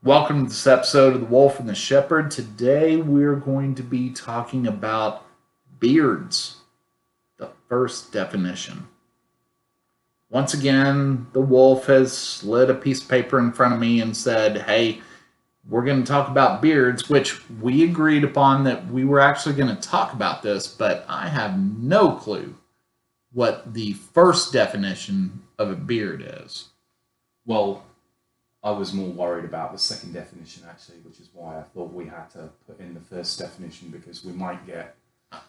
Welcome to this episode of The Wolf and the Shepherd. Today we're going to be talking about beards, the first definition. Once again, the wolf has slid a piece of paper in front of me and said, hey, we're going to talk about beards, which we agreed upon that we were actually going to talk about this, but I have no clue what the first definition of a beard is. Well, I was more worried about the second definition, actually, which is why I thought we had to put in the first definition, because we might get...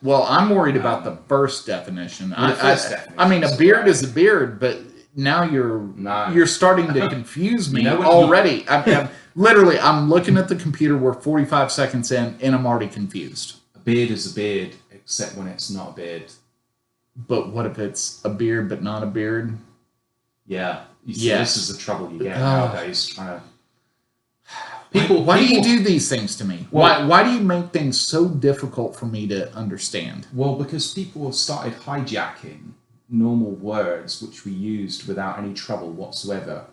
Well, I'm worried about the first definition. I mean, a is beard right. is a beard, but now you're starting to confuse me already. I'm looking at the computer. We're 45 seconds in, and I'm already confused. A beard is a beard, except when it's not a beard. But what if it's a beard but not a beard? Yeah. You see, This is the trouble you get nowadays, trying to... Why do you do these things to me? Why do you make things so difficult for me to understand? Well, because people have started hijacking normal words which we used without any trouble whatsoever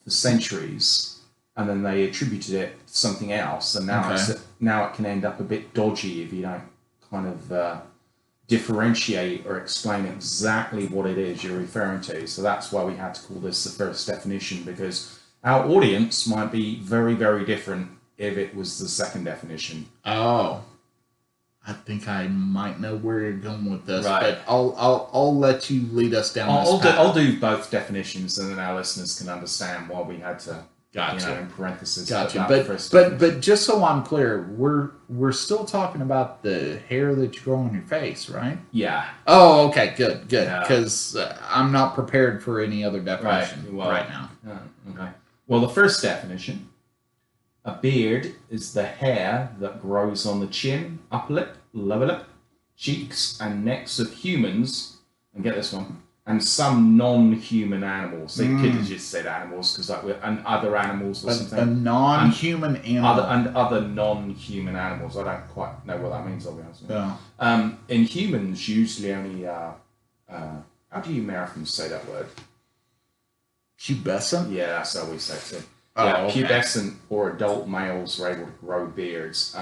for centuries, and then they attributed it to something else, and now it can end up a bit dodgy if you don't kind of differentiate or explain exactly what it is you're referring to. So that's why we had to call this the first definition, because our audience might be very, very different if it was the second definition. Oh, I think I might know where you're going with this, right. But I'll let you lead us down this path. I'll do both definitions, and then our listeners can understand why we had to. Gotcha. In parentheses. Gotcha. But just so I'm clear, we're still talking about the hair that you grow on your face, right? Yeah. Oh, okay. Good. Because I'm not prepared for any other definition right now. Okay. Well, the first definition: a beard is the hair that grows on the chin, upper lip, lower lip, cheeks, and necks of humans. And get this one. And some non-human animals. They could have just said animals, because and other animals or something. A non-human animal. Other non-human animals. I don't quite know what that means, I'll be honest with you. Yeah. In humans, usually only... how do you Americans say that word? Pubescent? Yeah, that's how we say it. Oh, yeah, okay. Pubescent or adult males are able to grow beards.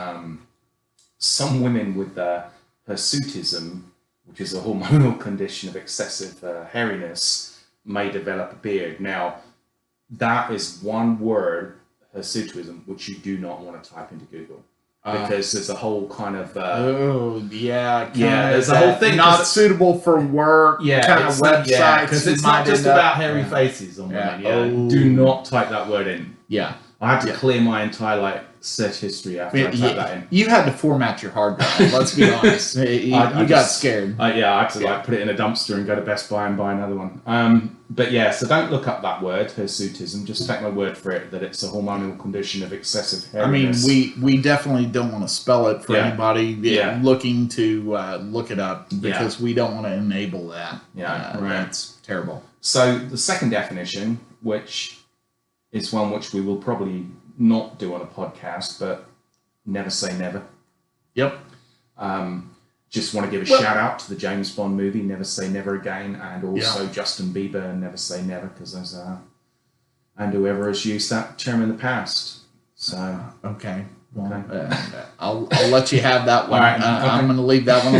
Some women with hirsutism, which is a hormonal condition of excessive hairiness, may develop a beard. Now, that is one word, hirsutism, which you do not want to type into Google. Because there's a whole kind of... there's a whole thing. Not suitable for work kind of websites. Because it's not just about hairy faces on women. Do not type that word in. Yeah. I had to clear my entire search history after I typed that in. You had to format your hard drive, let's be honest. You got scared. I had to put it in a dumpster and go to Best Buy and buy another one. But yeah, so don't look up that word, hirsutism. Just take my word for it that it's a hormonal condition of excessive hairiness. I mean, we definitely don't want to spell it for anybody looking to look it up, because we don't want to enable that. That's terrible. So the second definition, which is one which we will probably not do on a podcast, but never say never. Yep. Just want to give a shout out to the James Bond movie, Never Say Never Again, and also Justin Bieber and Never Say Never, because there's and whoever has used that term in the past. So okay. Well, I'll let you have that one. Right, I'm going to leave that one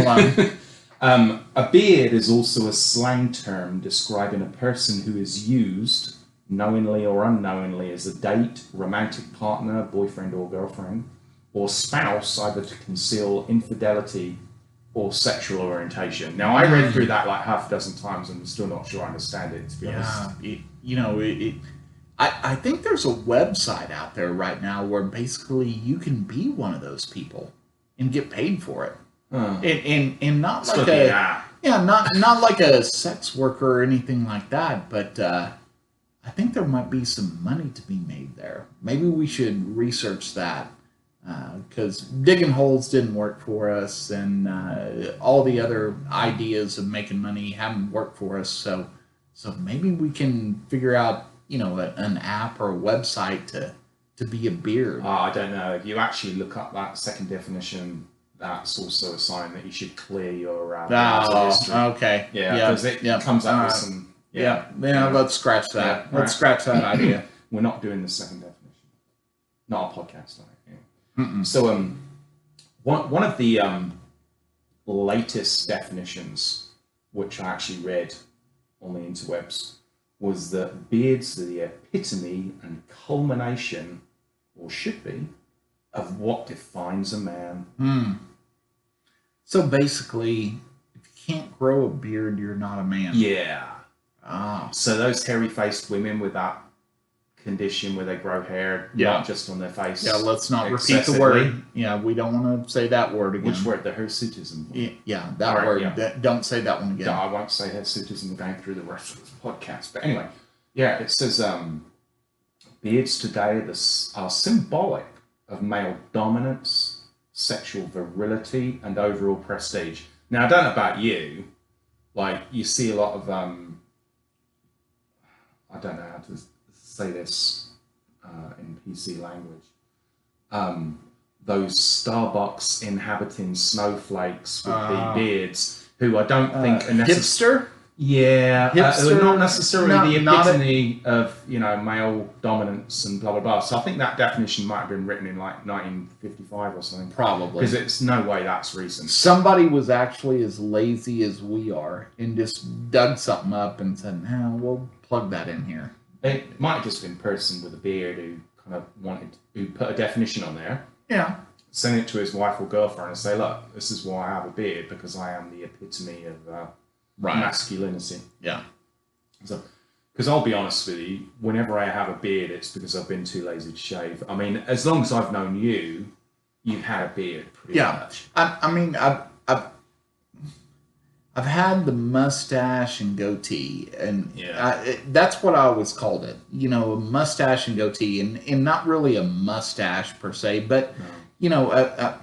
alone. A beard is also a slang term describing a person who is used, knowingly or unknowingly, as a date, romantic partner, boyfriend or girlfriend, or spouse, either to conceal infidelity or sexual orientation. Now, I read through that like half a dozen times and I'm still not sure I understand it, to be honest. I think there's a website out there right now where basically you can be one of those people and get paid for it. And not like not like a sex worker or anything like that, but I think there might be some money to be made there. Maybe we should research that, because digging holes didn't work for us, and all the other ideas of making money haven't worked for us. So maybe we can figure out, an app or a website to be a beard. I don't know. If you actually look up that second definition, that's also a sign that you should clear your history. Okay. Yeah, because it comes up with some... Let's scratch that. Let's scratch that idea. We're not doing the second definition. Not a podcast on it. Yeah. So one of the latest definitions, which I actually read on the interwebs, was that beards are the epitome and culmination, or should be, of what defines a man. So basically, if you can't grow a beard, you're not a man. Yeah. Ah. So those hairy-faced women with that condition where they grow hair, not just on their face. Yeah, let's not repeat the word. Yeah, we don't want to say that word again. Which word? The hirsutism. Yeah, that word. Yeah. Don't say that one again. No, I won't say hirsutism going through the rest of this podcast. But anyway, yeah, it says beards today are symbolic of male dominance, sexual virility, and overall prestige. Now, I don't know about you, like, you see a lot of, I don't know how to say this in PC language, those Starbucks inhabiting snowflakes with the beards, who I don't think are necessarily... Hipster? Yeah, Hipster, not necessarily the epitome of, male dominance and blah, blah, blah. So I think that definition might have been written in like 1955 or something. Probably. Because it's no way that's recent. Somebody was actually as lazy as we are and just dug something up and said, we'll plug that in here. It might have just been a person with a beard who kind of who put a definition on there. Yeah. Send it to his wife or girlfriend and say, look, this is why I have a beard, because I am the epitome of... masculinity. Yeah. So, because I'll be honest with you, whenever I have a beard, it's because I've been too lazy to shave. I mean, as long as I've known you, you've had a beard pretty much. I mean, I've had the mustache and goatee, and that's what I always called it. A mustache and goatee, and not really a mustache per se, but. No.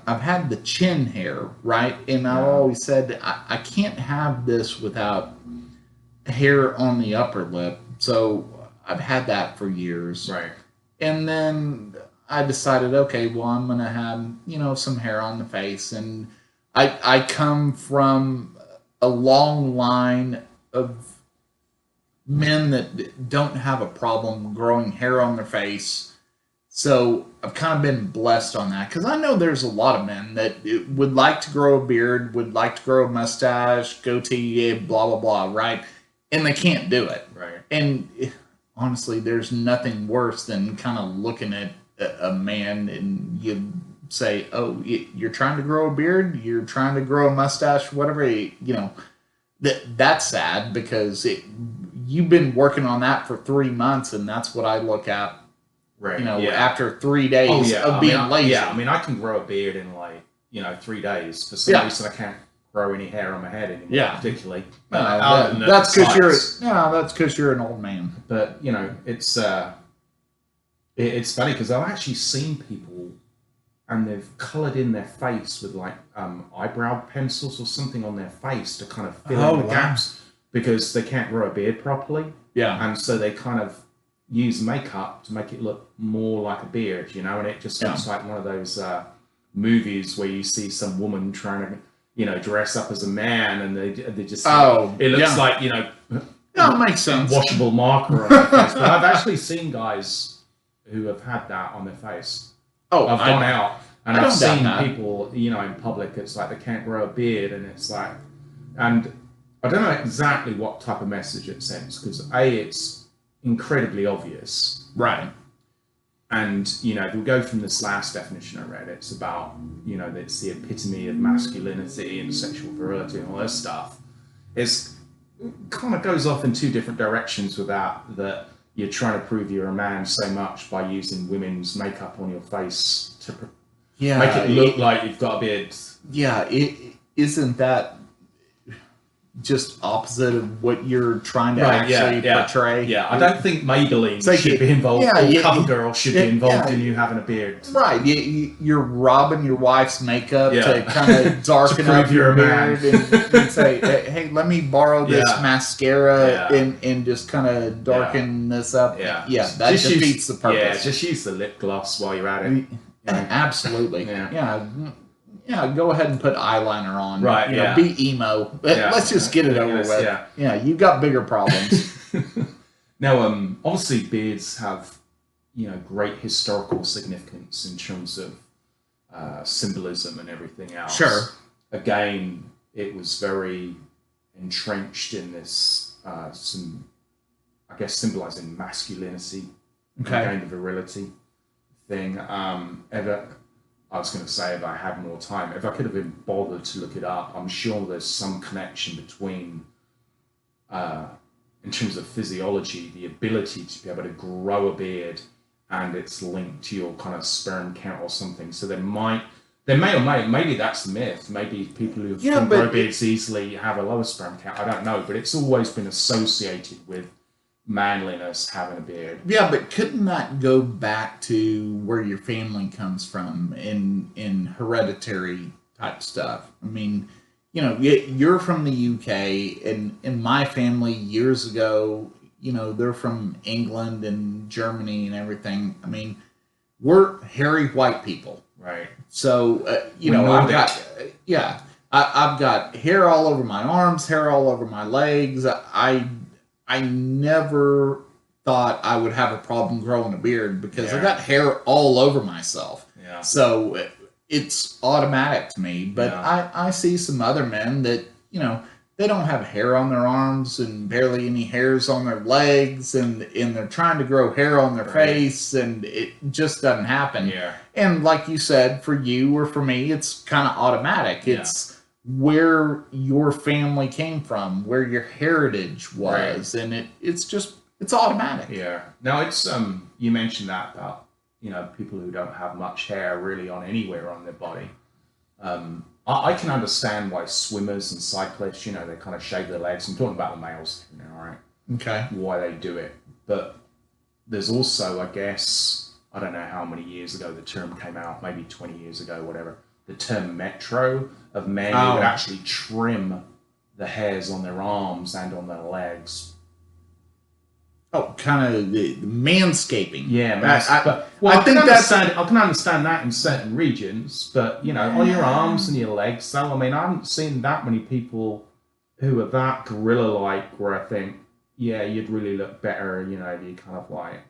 I've had the chin hair, right? And I've always said I can't have this without hair on the upper lip. So I've had that for years. Right. And then I decided, okay, well, I'm going to have, some hair on the face. And I come from a long line of men that don't have a problem growing hair on their face. So I've kind of been blessed on that, because I know there's a lot of men that would like to grow a beard, would like to grow a mustache, goatee, blah, blah, blah, right? And they can't do it. Right. And honestly, there's nothing worse than kind of looking at a man and you say, oh, you're trying to grow a beard, you're trying to grow a mustache, whatever, that's sad, because you've been working on that for 3 months, and that's what I look at. Right. After 3 days of being lazy. Yeah, I mean, I can grow a beard in 3 days. For some reason, I can't grow any hair on my head anymore, particularly. That's because you're an old man. But it's funny because I've actually seen people, and they've coloured in their face with eyebrow pencils or something on their face to kind of fill in the gaps, because they can't grow a beard properly. Yeah, and so they kind of use makeup to make it look more like a beard, and it just looks like one of those movies where you see some woman trying to, dress up as a man, and they just it looks like it makes sense, washable marker on their face. But I've actually seen guys who have had that on their face. I've gone out and I've seen people, in public. It's like they can't grow a beard, and it's like, and I don't know exactly what type of message it sends, because it's incredibly obvious, right? And if we go from this last definition I read, it's about it's the epitome of masculinity and sexual virility and all this stuff. It kind of goes off in two different directions with that you're trying to prove you're a man so much by using women's makeup on your face to make it look like you've got a beard. Yeah, isn't that just opposite of what you're trying to portray? Yeah, I don't think Maybelline should be involved, or CoverGirl should be involved in you having a beard. Right, you're robbing your wife's makeup to kind of darken up your beard and say, hey, let me borrow this mascara and just kind of darken this up. Yeah, that just defeats the purpose. Yeah, just use the lip gloss while you're at it. Absolutely. Yeah, go ahead and put eyeliner on. Right, be emo. Let's just get it over with. Yeah, you've got bigger problems. Now, obviously beards have, great historical significance in terms of symbolism and everything else. Sure. Again, it was very entrenched in this, symbolizing masculinity, again, the virility thing. I was going to say, if I had more time, if I could have been bothered to look it up, I'm sure there's some connection between, in terms of physiology, the ability to be able to grow a beard, and it's linked to your kind of sperm count or something. So maybe that's the myth. Maybe people who can grow beards easily have a lower sperm count. I don't know, but it's always been associated with manliness, having a beard. Yeah, but couldn't that go back to where your family comes from in hereditary type stuff? I mean, you're from the UK, and in my family years ago, they're from England and Germany and everything. I mean, we're hairy white people. Right. So, I've got hair all over my arms, hair all over my legs. I never thought I would have a problem growing a beard because I got hair all over myself. Yeah. So it's automatic to me. But I see some other men that, they don't have hair on their arms and barely any hairs on their legs, and they're trying to grow hair on their face, and it just doesn't happen. Yeah. And like you said, for you or for me, it's kind of automatic. It's where your family came from, where your heritage was, and it's automatic. Yeah. Now it's you mentioned that about people who don't have much hair really on anywhere on their body. I can understand why swimmers and cyclists, they kind of shave their legs. I'm talking about the males, all right? Okay. Why they do it. But there's also, I guess, I don't know how many years ago the term came out, maybe 20 years ago, whatever, the term metro of men who would actually trim the hairs on their arms and on their legs. Oh, kind of the manscaping. Yeah, I can understand that in certain regions, but on your arms and your legs. So I haven't seen that many people who are that gorilla-like. Where I think, you'd really look better. If you kind of like,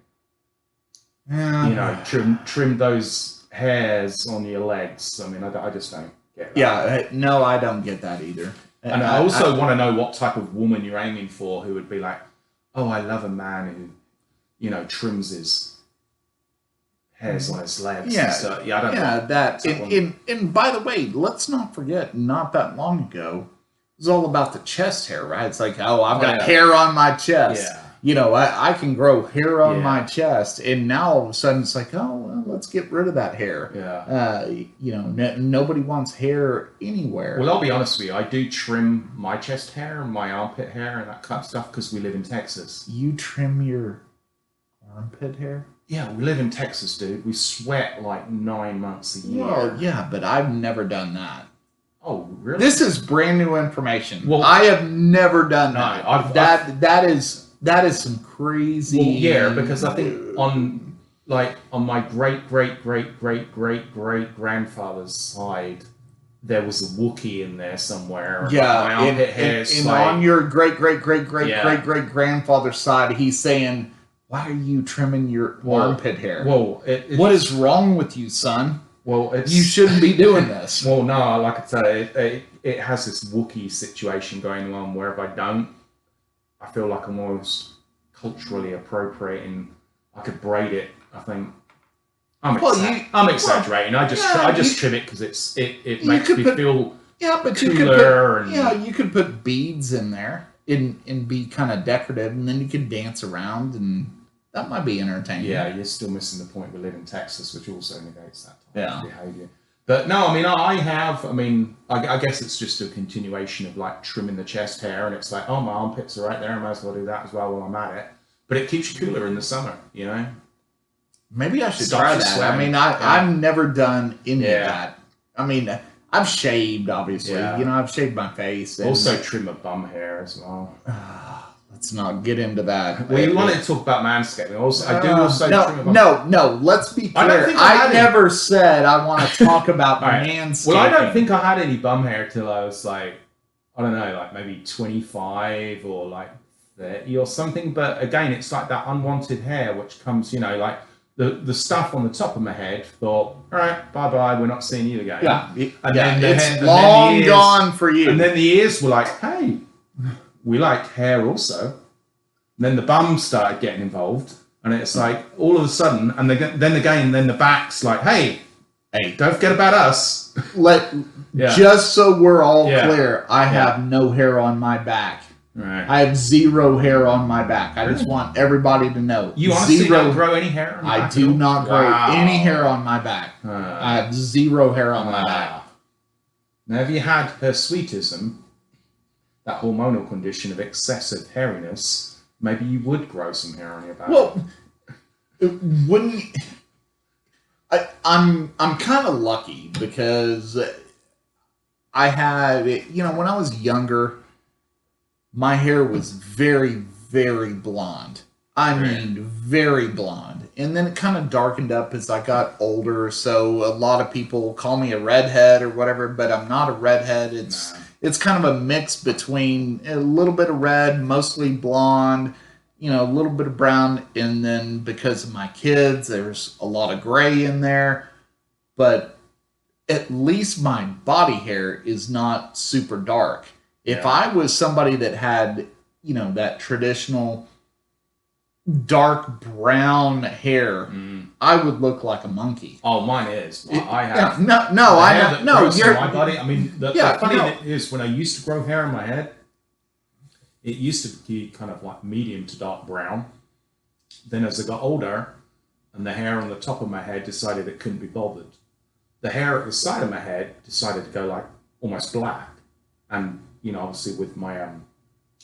trim those hairs on your legs. I just don't get that. Yeah, no, I don't get that either. And I also want to know what type of woman you're aiming for, who would be like, oh, I love a man who, trims his hairs on his legs. Yeah, so, I don't know. Yeah, that. And by the way, let's not forget, not that long ago, it was all about the chest hair, right? It's like, I've got hair on my chest. Yeah. I can grow hair on my chest. And now all of a sudden it's like, let's get rid of that hair. Yeah. Nobody wants hair anywhere. Well, I'll be honest with you. I do trim my chest hair, my armpit hair, and that kind of stuff because we live in Texas. You trim your armpit hair? Yeah, we live in Texas, dude. We sweat like 9 months a year. Well, yeah, but I've never done that. Oh, really? This is brand new information. Well, I have never done that. That is some crazy. Well, yeah, because I think on my great grandfather's side, there was a Wookiee in there somewhere. Yeah, my armpit hair and on your great grandfather's side, he's saying, "Why are you trimming your armpit hair? Well, what is wrong with you, son? Well, you shouldn't be doing this." Well, no, like I say, it has this Wookiee situation going on where if I don't, I feel like I'm almost culturally appropriating. I could braid it. I think I'm exaggerating. I just trim it because it makes me feel cooler. You could put beads in there and be kind of decorative, and then you can dance around, and that might be entertaining. Yeah, you're still missing the point. We live in Texas, which also negates that type of behavior. But no, I guess it's just a continuation of like trimming the chest hair, and it's like, my armpits are right there. I might as well do that as well while I'm at it. But it keeps you cooler in the summer, Maybe I should try that. I've never done any of that. I've shaved, obviously. Yeah. I've shaved my face. And also trim a bum hair as well. Let's not get into that. Well, you wanted to talk about manscaping. No. Let's be clear. I never said I want to talk about manscaping. Well, I don't think I had any bum hair till I was like, I don't know, like maybe 25 or like 30 or something. But again, it's like that unwanted hair which comes, like the stuff on the top of my head thought, all right, bye-bye, we're not seeing you again. Yeah. And then it's long gone for you. And then the ears were like, hey, we like hair also. And then the bum started getting involved. And it's like, all of a sudden, and then the back's like, hey, don't forget about us. Just so we're all clear, I have no hair on my back. Right. I have zero hair on my back. I just want everybody to know. You honestly don't grow any hair on your back? I do not grow any hair on my back. I have zero hair on my back. Now, if you had hirsutism, that hormonal condition of excessive hairiness, maybe you would grow some hair on your back. Well, wouldn't... I'm kind of lucky because I had, when I was younger, my hair was very, very blonde. I mean, very blonde. And then it kind of darkened up as I got older. So a lot of people call me a redhead or whatever, but I'm not a redhead. It's kind of a mix between a little bit of red, mostly blonde, a little bit of brown. And then because of my kids, there's a lot of gray in there. But at least my body hair is not super dark. If I was somebody that had, that traditional dark brown hair, I would look like a monkey. Oh, mine is. I have. My body. I mean, the funny thing is, when I used to grow hair in my head, it used to be kind of like medium to dark brown. Then as I got older, and the hair on the top of my head decided it couldn't be bothered, the hair at the side of my head decided to go like almost black. And obviously with my,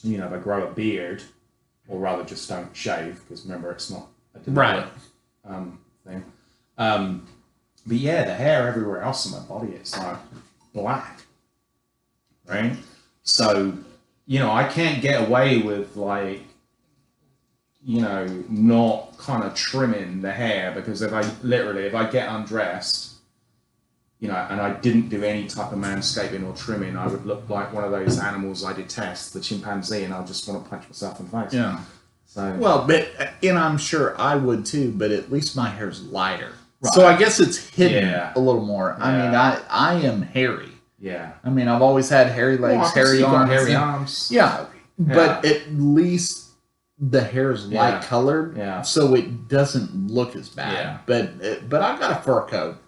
if I grow a beard, or rather just don't shave, because remember, it's not a deliberate thing. But yeah, the hair everywhere else in my body, it's like black, right? So, I can't get away with like, not kind of trimming the hair, because if I get undressed, and I didn't do any type of manscaping or trimming, I would look like one of those animals I detest, the chimpanzee, and I just want to punch myself in the face. Yeah. So, well, and I'm sure I would too, but at least my hair's lighter. Right. So I guess it's hidden a little more. Yeah. I mean, I am hairy. Yeah. I mean, I've always had hairy legs, hairy arms. Hairy arms. Yeah. But at least the hair's light colored, so it doesn't look as bad. Yeah. But I've got a fur coat.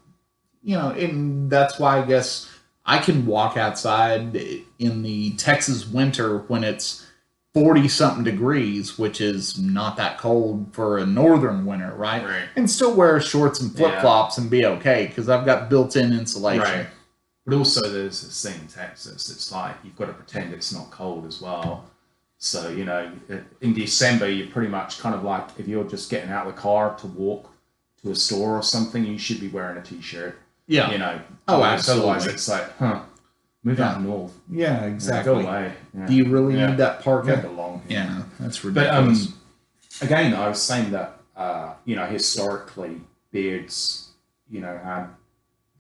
And that's why I guess I can walk outside in the Texas winter when it's 40-something degrees, which is not that cold for a northern winter, right? And still wear shorts and flip-flops and be okay, because I've got built-in insulation. Right. But also there's this thing in Texas, it's like you've got to pretend it's not cold as well. So, in December, you're pretty much kind of like, if you're just getting out of the car to walk to a store or something, you should be wearing a T-shirt. Yeah. Oh, absolutely. Otherwise, it's like, move out north. Yeah, exactly. Go away. Yeah. Do you really need that parka? Belong here. Yeah, that's ridiculous. But again, I was saying that historically, beards, had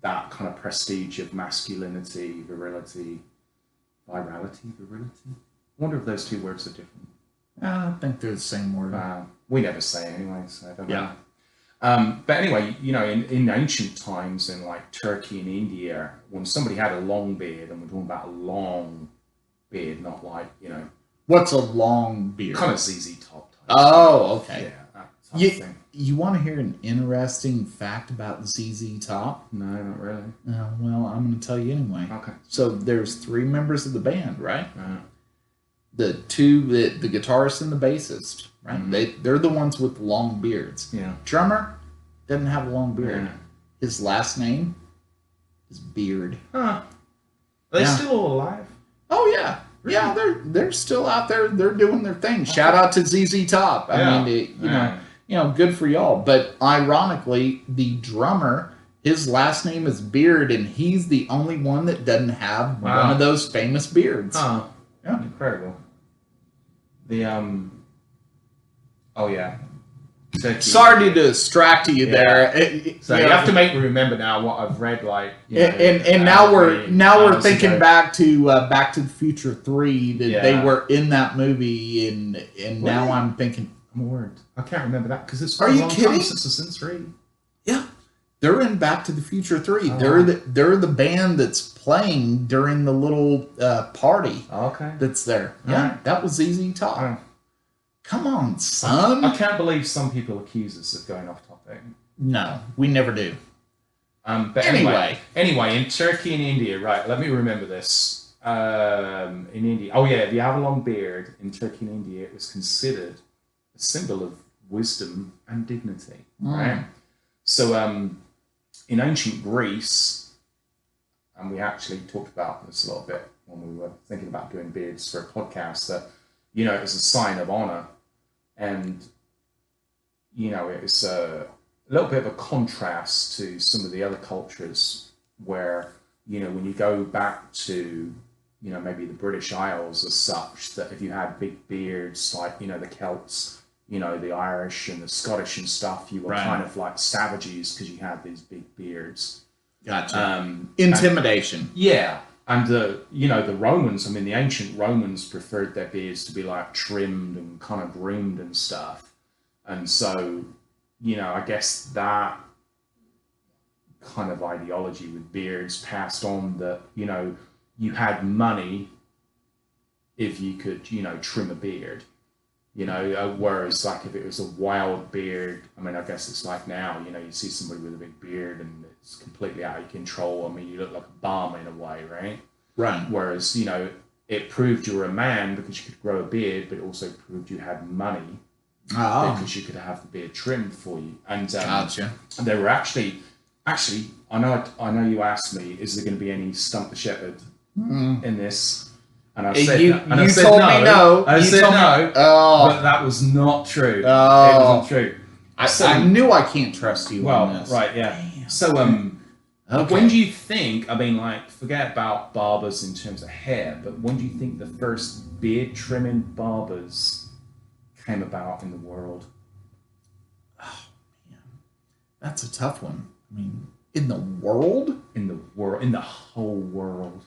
that kind of prestige of masculinity, virility. I wonder if those two words are different. I think they're the same word. We never say anyway, so I don't know. But anyway, in ancient times in like Turkey and India, when somebody had a long beard, and we're talking about a long beard, not like, What's a long beard? Kind of ZZ Top type. Oh, okay. Yeah, that type of thing. You want to hear an interesting fact about ZZ Top? No, not really. Well, I'm going to tell you anyway. Okay. So there's 3 members of the band, right? The guitarist and the bassist, right? Mm-hmm. They're the ones with long beards. Yeah. Drummer doesn't have a long beard. Yeah. His last name is Beard. Huh. Are they still all alive? Oh yeah. Really? Yeah, they're still out there. They're doing their thing. Shout out to ZZ Top. I mean, good for y'all. But ironically, the drummer, his last name is Beard, and he's the only one that doesn't have one of those famous beards. Huh. Yeah. Incredible. Oh yeah. Sorry to distract you there. So you have to make me remember now what I've read. Like, and now we're thinking back to the Future 3 that they were in that movie, and now I'm thinking, My word. I can't remember that because it's Are been a you long kidding? time since I've seen 3. Yeah. They're in Back to the Future 3. Oh, They're the band that's playing during the little party that's there. Yeah, right. that was ZZ Top. Oh. Come on, son. I can't believe some people accuse us of going off topic. No, we never do. But anyway, in Turkey and India, right, let me remember this. In India, if you have a long beard in Turkey and India, it was considered a symbol of wisdom and dignity, right? So in ancient Greece, and we actually talked about this a little bit when we were thinking about doing beards for a podcast, that, you know, it's a sign of honor. And, you know, it's a little bit of a contrast to some of the other cultures where, you know, when you go back to, you know, maybe the British Isles as such, that if you had big beards, like, you know, the Celts, you know, the Irish and the Scottish and stuff, you were kind of like savages because you had these big beards. Gotcha. Intimidation. And you know, the Romans, I mean, the ancient Romans preferred their beards to be like trimmed and kind of groomed and stuff. And so, you know, I guess that kind of ideology with beards passed on that, you know, you had money if you could, you know, trim a beard. You know, whereas like if it was a wild beard, I mean, I guess it's like now, you know, you see somebody with a big beard and it's completely out of control. I mean, you look like a bum in a way, right? Right. Whereas, you know, it proved you were a man because you could grow a beard, but it also proved you had money because you could have the beard trimmed for you. And gotcha. There were actually, I know you asked me, is there going to be any Stump the Shepherd in this? And I said, you told me no. I said no, but that was not true. It wasn't true. I knew I can't trust you on this. Right, yeah. Damn. So, when do you think, I mean, like, forget about barbers in terms of hair, but when do you think the first beard trimming barbers came about in the world? Oh, man. That's a tough one. I mean, in the world? In the whole world.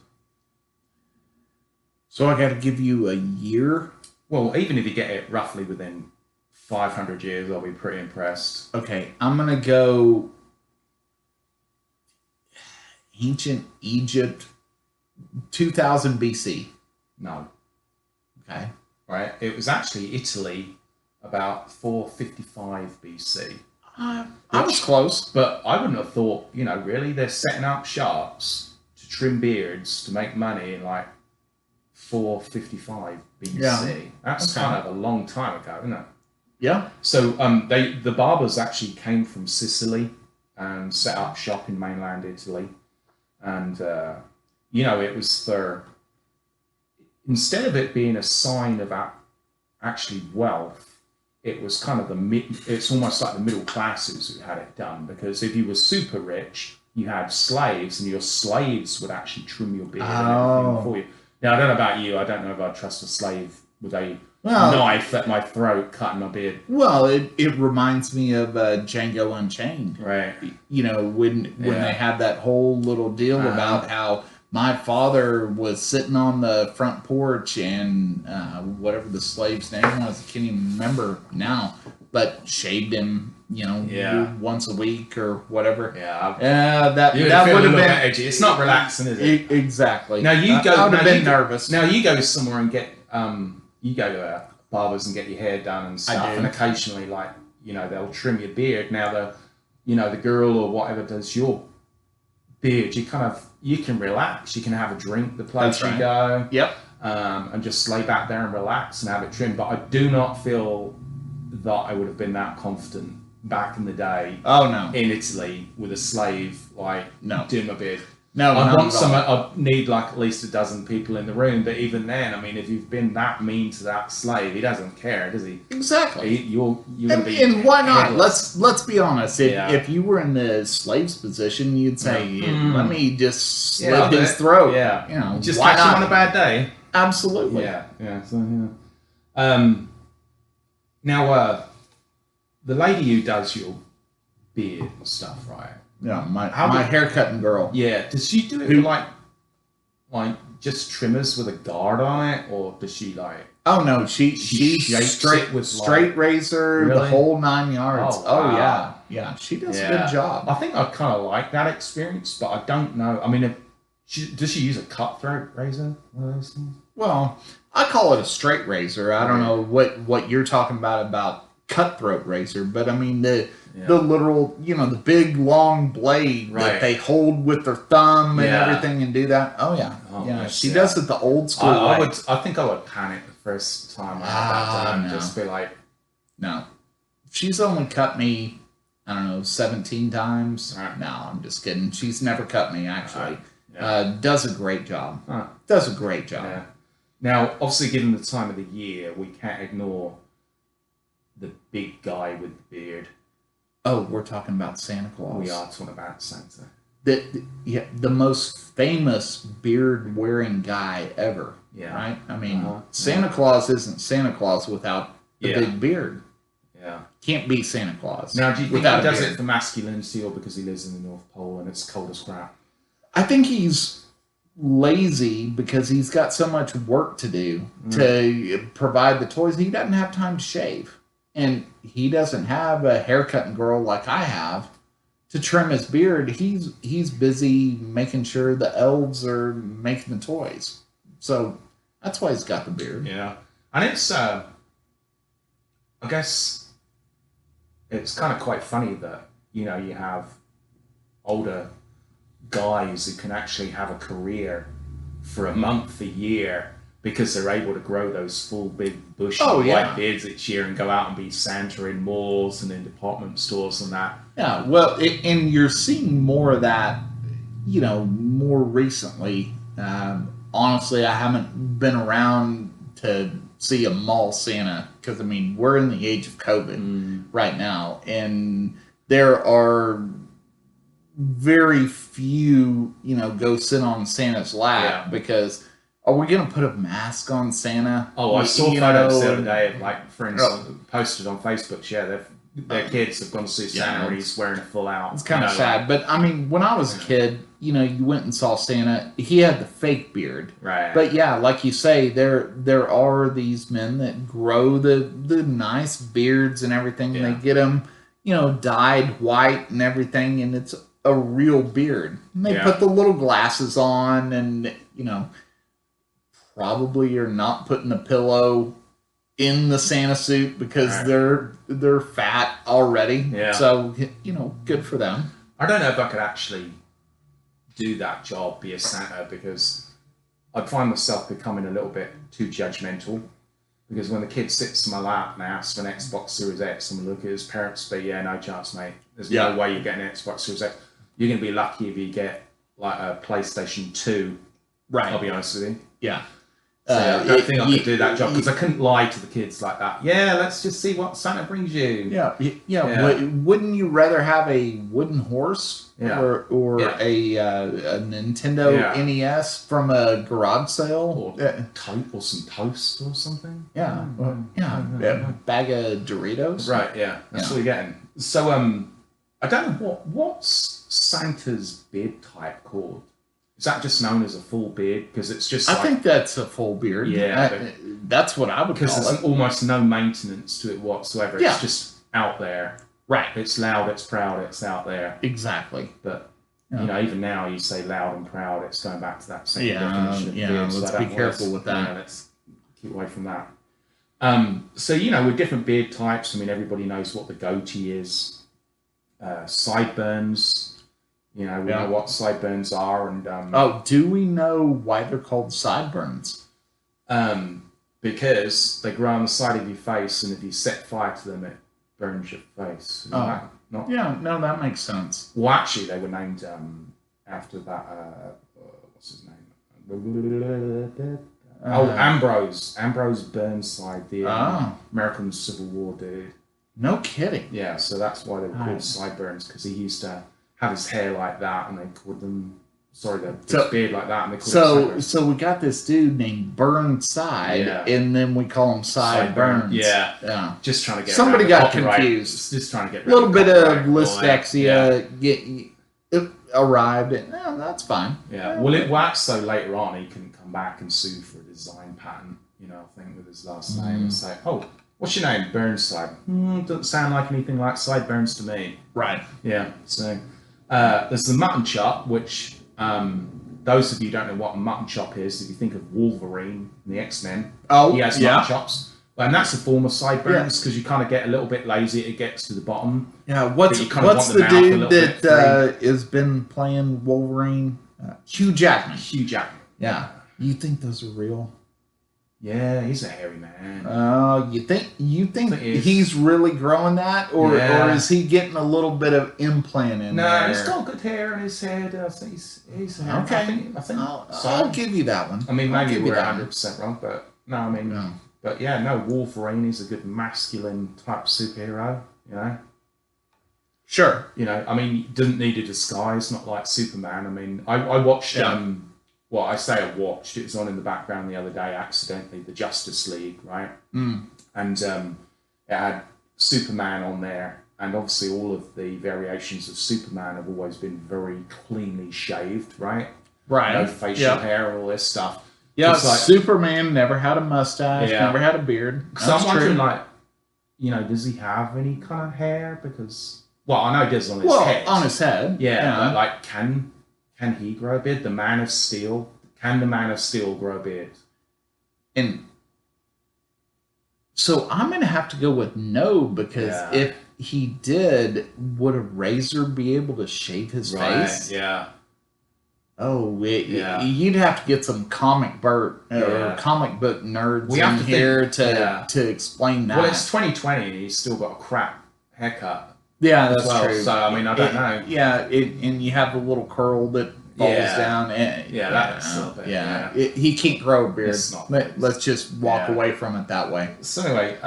So I got to give you a year? Well, even if you get it roughly within 500 years, I'll be pretty impressed. Okay, I'm going to go ancient Egypt, 2000 BC. No. Okay. Right? It was actually Italy about 455 BC. I was close. But I wouldn't have thought, you know, really, they're setting up shops to trim beards to make money in like 455 BC. Yeah. That's kind of a long time ago, isn't it? Yeah. So the barbers actually came from Sicily and set up shop in mainland Italy. And, you know, it was instead of it being a sign of actually wealth, it was kind of it's almost like the middle classes who had it done. Because if you were super rich, you had slaves, and your slaves would actually trim your beard and everything for you. Now, I don't know about you. I don't know if I'd trust a slave with a knife at my throat, cutting my beard. Well, it reminds me of Django Unchained. Right. You know, when they had that whole little deal about how my father was sitting on the front porch and whatever the slave's name was, I can't even remember now, but shaved him, you know, once a week or whatever. Yeah. That would have been edgy. It's not relaxing, is it? Exactly. Now you go. I would have been nervous. Now you go somewhere and get you go to barbers and get your hair done and stuff, and occasionally, like, you know, they'll trim your beard. Now the girl or whatever does your beard, you can relax. You can have a drink the place you go. Yep. And just lay back there and relax and have it trimmed. But I do not feel that I would have been that confident back in the day. Oh no. In Italy with a slave, like, doing my beard. No, I need like at least a dozen people in the room. But even then, I mean, if you've been that mean to that slave, he doesn't care, does he? Exactly. You're gonna be. And why not? Let's be honest. If you were in the slave's position, you'd say, "Let me just slit his throat." Yeah. You know, just catch him on a bad day. Absolutely. Yeah. So now the lady who does your beard and stuff, right? Yeah, my haircutting girl. Yeah, does she do it like just trimmers with a guard on it, or does she like? Oh no, she straight razor, really? The whole 9 yards. Oh, wow. Yeah, yeah, she does a good job. I think I kind of like that experience, but I don't know. I mean, does she use a cutthroat razor? One of those things? Well, I call it a straight razor. I don't know what you're talking about cutthroat razor, but I mean the literal, the big long blade that they hold with their thumb and everything and do that. Oh yeah, she does it the old school way. I think I would panic the first time I had that done and just be like, no. She's only cut me, I don't know, 17 times. Right. No, I'm just kidding. She's never cut me actually. Does a great job. Does a great job. Yeah. Now, obviously, given the time of the year, we can't ignore the big guy with the beard. Oh, we're talking about Santa Claus. We are talking about Santa. The most famous beard-wearing guy ever. Yeah. Right? I mean, Santa Claus isn't Santa Claus without the big beard. Yeah. Can't be Santa Claus. Now, do you think he does it for masculinity or because he lives in the North Pole and it's cold as crap? I think he's lazy because he's got so much work to do to provide the toys. He doesn't have time to shave. And he doesn't have a haircutting girl like I have to trim his beard. He's busy making sure the elves are making the toys. So that's why he's got the beard. Yeah. And it's, I guess, it's kind of quite funny that, you have older guys who can actually have a career for a month, a year, because they're able to grow those full big bushy white beards each year and go out and be Santa in malls and in department stores and that. Yeah, well, and you're seeing more of that, more recently. Honestly, I haven't been around to see a mall Santa because, I mean, we're in the age of COVID right now, and there are very few, go sit on Santa's lap because are we going to put a mask on Santa? Oh, I saw photos the other day of like friends posted on Facebook. Yeah, their kids have gone to see Santa and he's wearing a full out. It's kind of sad, but I mean, when I was a kid, you went and saw Santa. He had the fake beard, right? But yeah, like you say, there are these men that grow the nice beards and everything. And they get them, dyed white and everything, and it's a real beard. And they put the little glasses on, and probably are not putting a pillow in the Santa suit because they're fat already. Yeah. So good for them. I don't know if I could actually do that job, be a Santa, because I'd find myself becoming a little bit too judgmental. Because when the kid sits in my lap and asks for an Xbox Series X, I'm going to look at his parents and say, no chance, mate. There's no way you're getting an Xbox Series X. You're going to be lucky if you get like a PlayStation 2. Right. I'll be honest with you. Yeah. So I don't think I could do that job because I couldn't lie to the kids like that. Yeah, let's just see what Santa brings you. Yeah. Wouldn't you rather have a wooden horse or a Nintendo NES from a garage sale, or some toast or something? Yeah, a bag of Doritos. Right. Yeah, that's what you're getting. So I don't know what's Santa's beard type called. Is that just known as a full beard? Because it's just I think that's a full beard. Yeah. That's what I would call it. Because there's almost no maintenance to it whatsoever. It's just out there. Right. It's loud, it's proud, it's out there. Exactly. But, even now you say loud and proud, it's going back to that same definition of beard. Let's be careful with that. Let's keep away from that. So, with different beard types, I mean, everybody knows what the goatee is. Sideburns. We know what sideburns are, and do we know why they're called sideburns? Because they grow on the side of your face, and if you set fire to them, it burns your face. That makes sense. Well, actually, they were named after that. What's his name? Ambrose Burnside, the American Civil War dude. No kidding. Yeah, so that's why they were called sideburns, because he used to have his hair like that, and they called them, his beard like that, and they called him. So we got this dude named Burnside, and then we call him Sideburns. Yeah. Just trying to get somebody got confused. Just trying to get a little bit of dyslexia arrived, and that's fine. Yeah. Well, it waxed so later on he couldn't come back and sue for a design patent. you know, I think with his last name, and say, "Oh, what's your name? Burnside." Doesn't sound like anything like Sideburns to me. Right. Yeah. So there's the mutton chop, which those of you who don't know what a mutton chop is, if you think of Wolverine in the X-Men, he has mutton chops. And that's a form of sideburns because you kind of get a little bit lazy. It gets to the bottom. Yeah. What's the dude that has been playing Wolverine? Hugh Jackman. Hugh Jackman. Yeah. You think those are real? Yeah, he's a hairy man. You think he's really growing that, or is he getting a little bit of implant in there? No, he's got good hair in his head. I think he's okay. I think I'll give you that one. I mean, maybe we're 100% wrong, but no, I mean, no. But yeah, no, Wolverine is a good masculine type superhero. You know. Sure. You know, I mean, he doesn't need a disguise, not like Superman. I mean, I watched. Well, I say I watched. It was on in the background the other day, accidentally, the Justice League, right? And it had Superman on there, and obviously all of the variations of Superman have always been very cleanly shaved, right? Right. No facial hair and all this stuff. Yeah, like, Superman never had a mustache, never had a beard. So I'm wondering, like, you know, does he have any kind of hair? Because, well, I know he does on his head. Well, on his head. Yeah, but, like, can he grow a beard? The Man of Steel. Can the Man of Steel grow a beard? And so I'm going to have to go with no, because if he did, would a razor be able to shave his face? Yeah. Oh, you'd have to get some comic book nerds in here to explain that. Well, it's 2020 and he's still got a crap haircut. Yeah, that's true. So, I mean, I don't know. Yeah, and you have the little curl that falls down. And, he can't grow a beard. Let's just walk away from it that way. So anyway,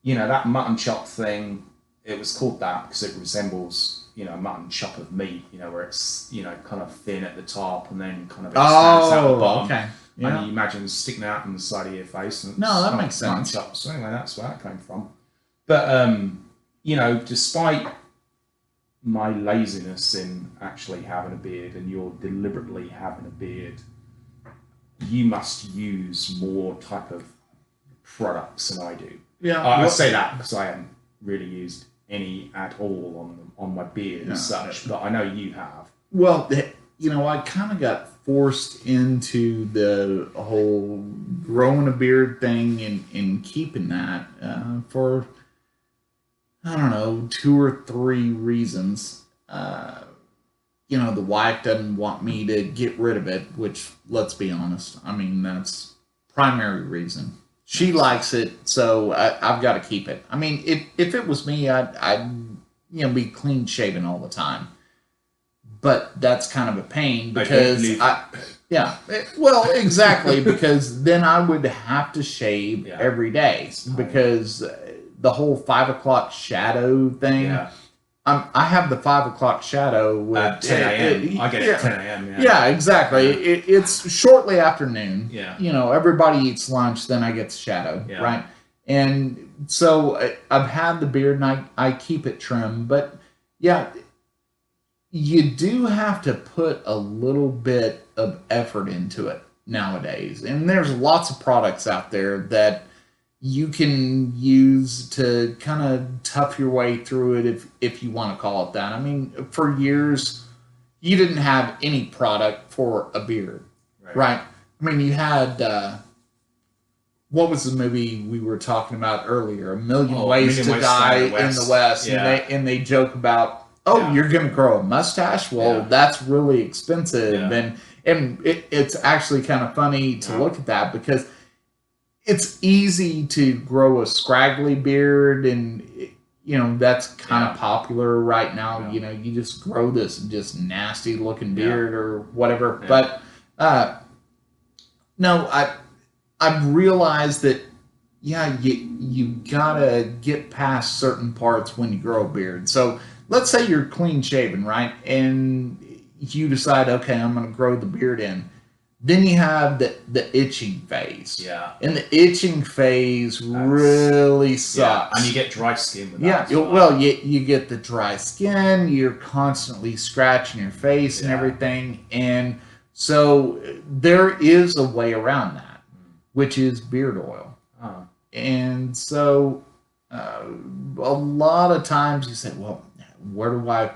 you know, that mutton chop thing, it was called that because it resembles, you know, a mutton chop of meat, you know, where it's, you know, kind of thin at the top and then kind of expands out the bottom. Okay. Yeah. And you imagine sticking out on the side of your face. And no, that makes sense. Chop. So anyway, that's where that came from. But, you know, despite my laziness in actually having a beard, and you're deliberately having a beard, you must use more type of products than I do. Yeah, I say that because I haven't really used any at all on my beard as such, but I know you have. Well, you know, I kind of got forced into the whole growing a beard thing and keeping that for, I don't know, 2 or 3 reasons. You know, the wife doesn't want me to get rid of it, which, let's be honest, I mean, that's primary reason. She likes it, so I've got to keep it. I mean, if it was me, I'd you know, be clean shaven all the time. But that's kind of a pain because well, exactly, because then I would have to shave every day because the whole 5 o'clock shadow thing. Yeah. I have the 5 o'clock shadow with 10 a.m. I get it at 10 a.m. Yeah, exactly. It's shortly after noon. Yeah. You know, everybody eats lunch, then I get the shadow, right? And so I've had the beard and I keep it trim, but yeah, you do have to put a little bit of effort into it nowadays. And there's lots of products out there that you can use to kind of tough your way through it, if you want to call it that. I mean, for years, you didn't have any product for a beard, right? I mean, you had, what was the movie we were talking about earlier? A Million Ways to Die in the West. Yeah. And they joke about, you're going to grow a mustache? Well, that's really expensive. Yeah. And it's actually kind of funny to look at that because it's easy to grow a scraggly beard, and you know that's kind of popular right now. Yeah. You know, you just grow this just nasty looking beard or whatever. Yeah. But no, I've realized that you gotta get past certain parts when you grow a beard. So let's say you're clean shaven, right, and you decide, okay, I'm gonna grow the beard in. Then you have the itching phase. Yeah. And the itching phase really sucks. Yeah. And you get dry skin with that. Yeah. Well, you get the dry skin. You're constantly scratching your face and everything. And so there is a way around that. which is beard oil. Oh. And so a lot of times you say, well, where do I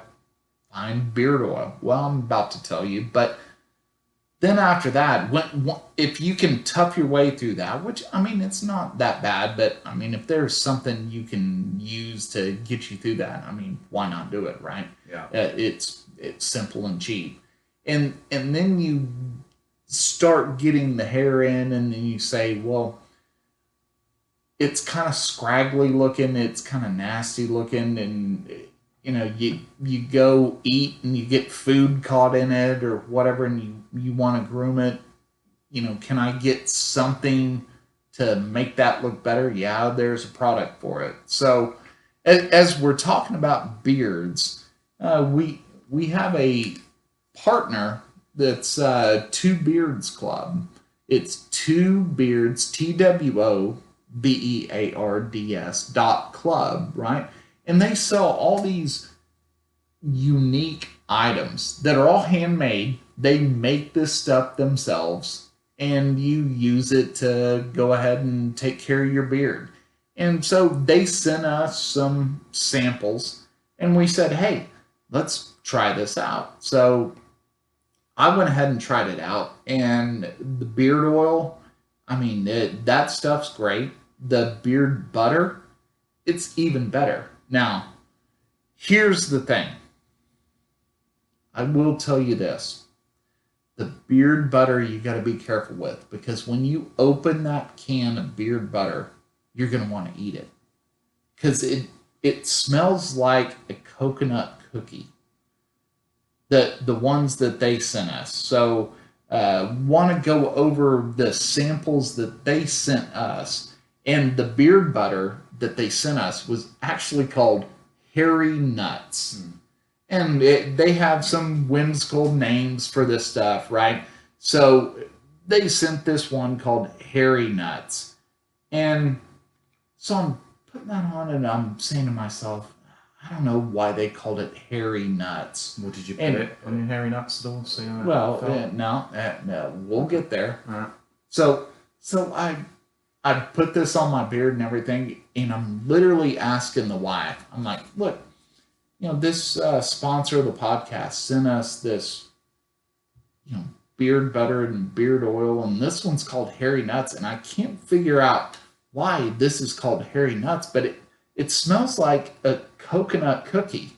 find beard oil? Well, I'm about to tell you, but then after that, if you can tough your way through that, which, I mean, it's not that bad, but, I mean, if there's something you can use to get you through that, I mean, why not do it, right? Yeah. It's simple and cheap. And then you start getting the hair in, and then you say, well, it's kind of scraggly looking, it's kind of nasty looking, and you know, you go eat and you get food caught in it or whatever, and you want to groom it. You know, can I get something to make that look better? Yeah, there's a product for it. So as we're talking about beards, we have a partner that's Two Beards Club. It's Two Beards, TWOBEARDS.club, right? And they sell all these unique items that are all handmade. They make this stuff themselves, and you use it to go ahead and take care of your beard. And so they sent us some samples, and we said, hey, let's try this out. So I went ahead and tried it out, and the beard oil, I mean, that stuff's great. The beard butter, it's even better. Now, here's the thing. I will tell you this. The beard butter you got to be careful with, because when you open that can of beard butter, you're going to want to eat it. Because it smells like a coconut cookie. The ones that they sent us. So, want to go over the samples that they sent us. And the beard butter that they sent us was actually called Hairy Nuts. And they have some whimsical names for this stuff, right? So they sent this one called Hairy Nuts. And so I'm putting that on, and I'm saying to myself, I don't know why they called it Hairy Nuts. Well, did you put it on your hairy nuts at all? So no, we'll get there. All right. So I put this on my beard and everything, and I'm literally asking the wife. I'm like, look, you know, this sponsor of the podcast sent us this, you know, beard butter and beard oil, and this one's called Hairy Nuts, and I can't figure out why this is called Hairy Nuts, but it smells like a coconut cookie.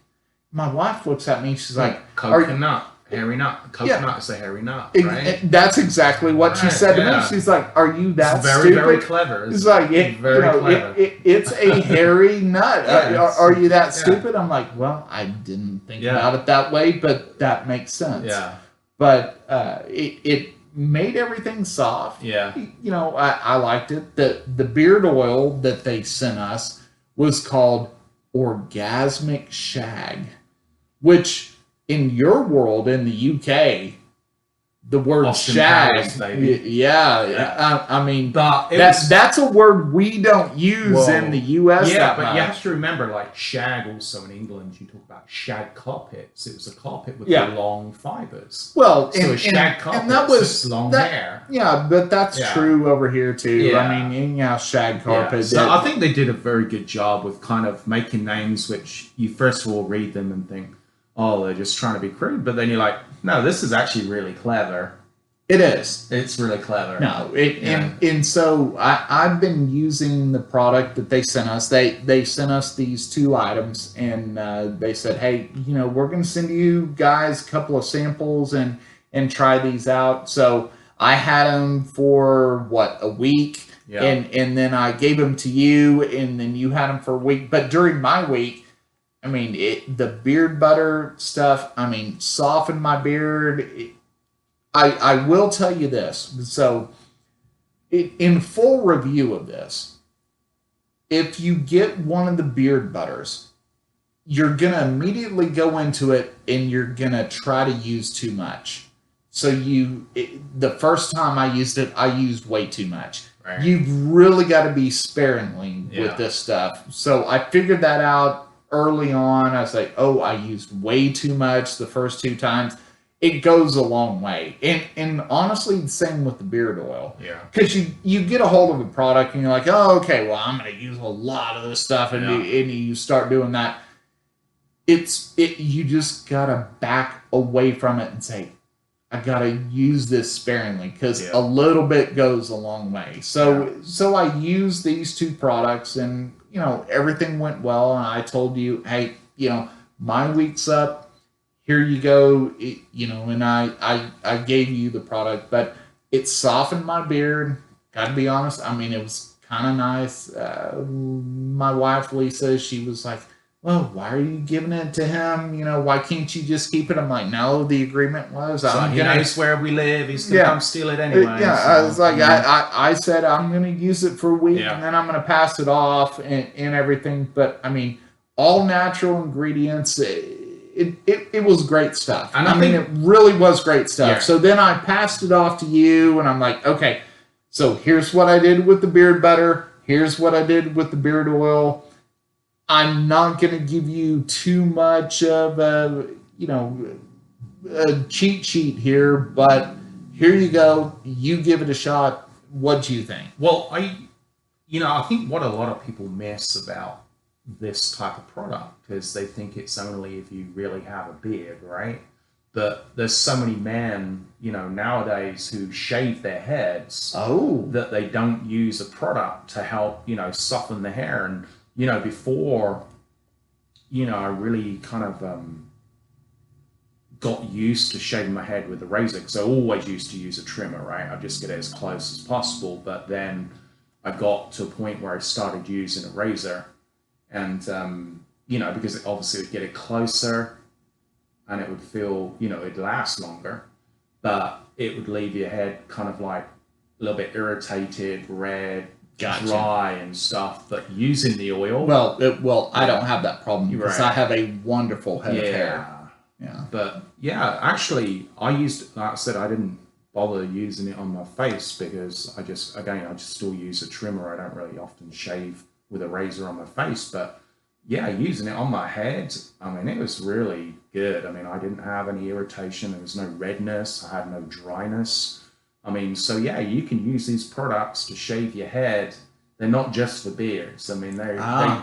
My wife looks at me, she's like, coconut. Hairy nut. Coconut is a hairy nut, right? That's exactly what she said to me. She's like, are you that stupid? Very clever. It's like, clever. It's a hairy nut. Are you that stupid? I'm like, well, I didn't think about it that way, but that makes sense. Yeah. But it made everything soft. Yeah. You know, I liked it. The beard oil that they sent us was called Orgasmic Shag, which in your world, in the UK, the word Austin shag, Powers, I mean, that's a word we don't use in the US. Yeah, but you have to remember, like shag also in England, you talk about shag carpets. It was a carpet with long fibers. Well, so a shag carpet, and that was long hair. Yeah, but that's true over here too. Yeah. I mean, shag carpet. Yeah. So I think they did a very good job with kind of making names which you first of all read them and think, oh, they're just trying to be crude. But then you're like, no, this is actually really clever. It is. It's really clever. No, and so I've been using the product that they sent us. They sent us these two items, and they said, hey, you know, we're going to send you guys a couple of samples and try these out. So I had them for, a week? Yeah. And then I gave them to you, and then you had them for a week. But during my week, I mean, the beard butter stuff, I mean, softened my beard. I will tell you this. So, in full review of this, if you get one of the beard butters, you're going to immediately go into it and you're going to try to use too much. So, the first time I used it, I used way too much. Right. You've really got to be sparingly with this stuff. So, I figured that out early on. I was like, I used way too much the first two times. it goes a long way. And honestly, the same with the beard oil. Yeah. Because you get a hold of a product and you're like, oh, okay, well, I'm going to use a lot of this stuff. And, and you start doing that. You just got to back away from it and say, I got to use this sparingly because a little bit goes a long way. So I used these two products and, everything went well. And I told you, hey, my week's up. Here you go, and I gave you the product, but it softened my beard. Got to be honest, I mean, it was kind of nice. My wife, Lisa, she was like, well, why are you giving it to him? Why can't you just keep it? I'm like, no, the agreement was. He knows where we live. He's going to come steal it anyway. I was like, I said, I'm going to use it for a week, and then I'm going to pass it off and everything. But, I mean, all natural ingredients. It was great stuff. And I mean, it really was great stuff. Yeah. So then I passed it off to you, and I'm like, okay, so here's what I did with the beard butter. Here's what I did with the beard oil. I'm not going to give you too much of a cheat sheet here, but here you go. You give it a shot. What do you think? Well, I think what a lot of people miss about this type of product is they think it's only if you really have a beard, right? But there's so many men, nowadays who shave their heads that they don't use a product to help, soften the hair. And, before, I really kind of got used to shaving my head with a razor because I always used to use a trimmer, right? I just get it as close as possible. But then I got to a point where I started using a razor. And, because it obviously would get it closer and it would feel, it'd last longer, but it would leave your head kind of like a little bit irritated, red, dry and stuff. But using the oil. Well, I don't have that problem because I have a wonderful head of hair. Yeah. But actually like I said, I didn't bother using it on my face because I just still use a trimmer. I don't really often shave with a razor on my face, but using it on my head, I mean, it was really good. I mean, I didn't have any irritation. There was no redness. I had no dryness. I mean, so you can use these products to shave your head. They're not just for beards. I mean, they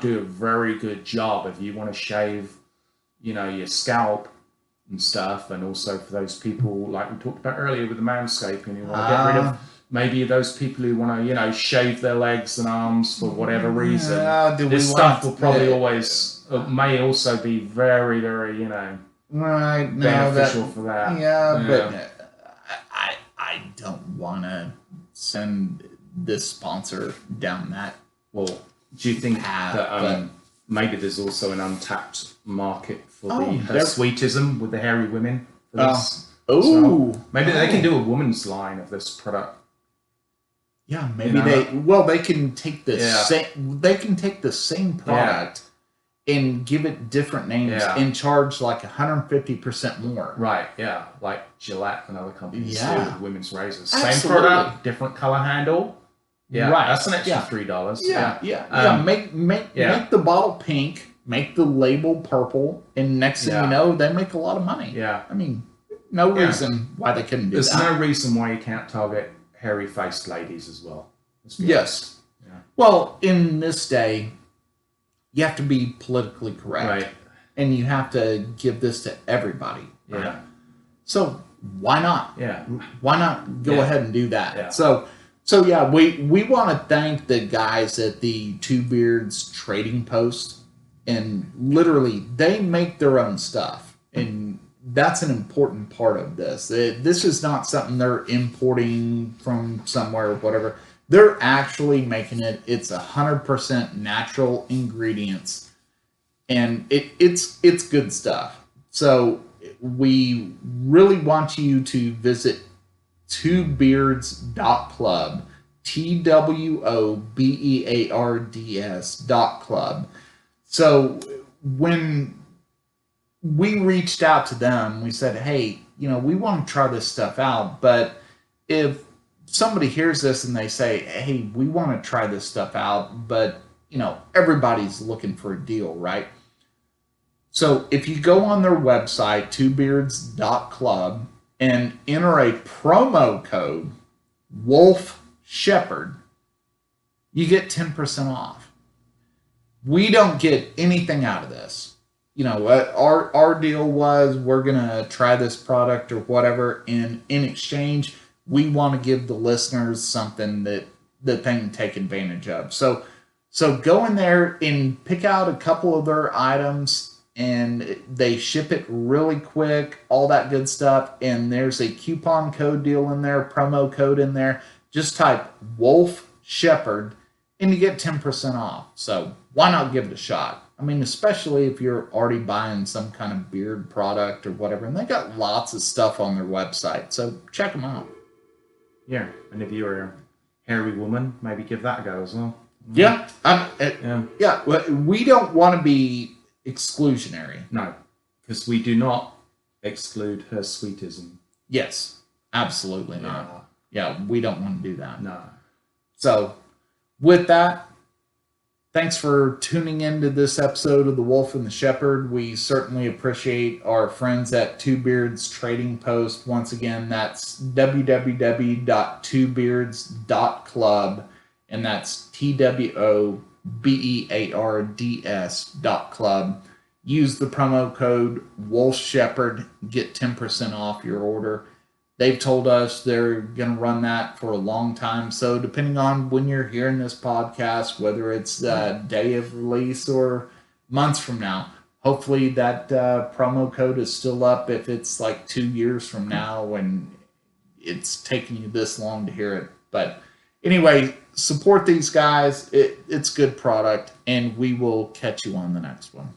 do a very good job if you want to shave, your scalp and stuff. And also for those people, like we talked about earlier with the manscaping, you want to get rid of maybe those people who want to, shave their legs and arms for whatever reason. This stuff will probably may also be very, very, beneficial for that. Yeah, but I don't want to send this sponsor down that. Well, do you think that maybe there's also an untapped market for the sweetism with the hairy women? For this? Maybe they can do a woman's line of this product. Yeah, maybe they can take the same product and give it different names and charge like 150% more. Right, yeah. Like Gillette and other companies do with women's razors. Absolutely. Same product, different color handle. Yeah, right. That's an extra $3. Yeah. Make the bottle pink, make the label purple, and next thing you know, they make a lot of money. Yeah. I mean, no reason why they couldn't do that. There's no reason why you can't target hairy-faced ladies as well. Yes. Yeah. Well, in this day, you have to be politically correct. Right. And you have to give this to everybody. Right? Yeah. So why not? Yeah. Why not go ahead and do that? Yeah. So we want to thank the guys at the Two Beards Trading Post. And literally, they make their own stuff. And that's an important part of this. This is not something they're importing from somewhere or whatever. They're actually making it. It's 100% natural ingredients, and it's good stuff. So we really want you to visit twobeards.club, TWOBEARDS.club. So when we reached out to them, we said, hey, we want to try this stuff out, but if somebody hears this and they say, hey, we want to try this stuff out, but everybody's looking for a deal, right? So if you go on their website, twobeards.club, and enter a promo code Wolf Shepherd, you get 10% off. We don't get anything out of this. You know, our deal was we're going to try this product or whatever, and in exchange, we want to give the listeners something that they can take advantage of. So go in there and pick out a couple of their items, and they ship it really quick, all that good stuff. And there's a coupon code deal in there, promo code in there. Just type Wolf Shepherd and you get 10% off. So why not give it a shot? I mean, especially if you're already buying some kind of beard product or whatever. And they got lots of stuff on their website. So check them out. Yeah. And if you're a hairy woman, maybe give that a go as well. Yeah. Yeah. We don't want to be exclusionary. No, because we do not exclude her sweetism. Yes, absolutely not. Yeah, we don't want to do that. No. So, with that, thanks for tuning into this episode of The Wolf and the Shepherd. We certainly appreciate our friends at Two Beards Trading Post. Once again, that's www.twobeards.club, and that's TWOBEARDS.club. Use the promo code Wolf Shepherd, get 10% off your order. They've told us they're going to run that for a long time. So depending on when you're hearing this podcast, whether it's the day of release or months from now, hopefully that promo code is still up. If it's like 2 years from now and it's taking you this long to hear it. But anyway, support these guys. It's good product, and we will catch you on the next one.